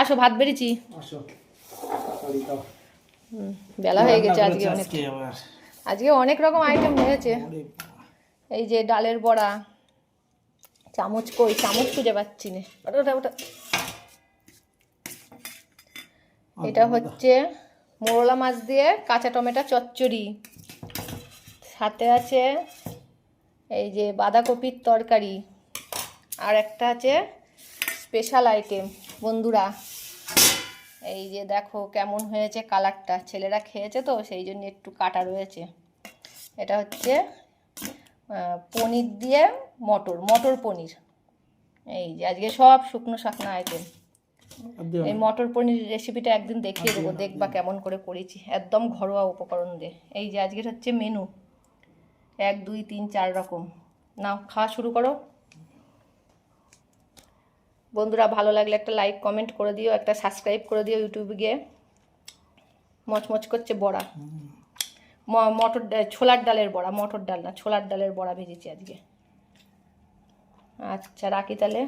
আসো ভাত বেড়েছি। বেলা হয়ে গেছে। আজকে অনেক রকম আইটেম হয়েছে। এই যে ডালের বড়া, চামচ কই, চামচ খুঁজে পাচ্ছি না। ওটা এটা হচ্ছে মোরলা মাছ দিয়ে কাঁচা টমেটো চচ্চড়ি, সাথে আছে এই যে বাঁধাকপির তরকারি, আর একটা আছে স্পেশাল আইটেম বন্ধুরা। এই যে দেখো কেমন হয়েছে কালারটা, ছেলেরা খেয়েছে তো সেই জন্য একটু কাটা রয়েছে। এটা হচ্ছে পনির দিয়ে মটর পনির। এই যে আজকে সব শুকনো শাকনা আইটেম। এই মটর পনির রেসিপিটা একদিন দেখিয়ে দেবো, দেখবা কেমন করে করেছি, একদম ঘরোয়া উপকরণ দিয়ে। এই যে আজকের হচ্ছে মেনু 1 2 3 4 রকম। নাও খাওয়া শুরু করো বন্ধুরা। ভালো লাগলে একটা লাইক কমেন্ট করে দিও, একটা সাবস্ক্রাইব করে দিও ইউটিউবে গিয়ে। মচমচ করছে বড়া, ছোলার ডালের বড়া, মটর ডাল না, ছোলার ডালের বড়া ভেজেছি আজকে। আচ্ছা রাখি তাহলে।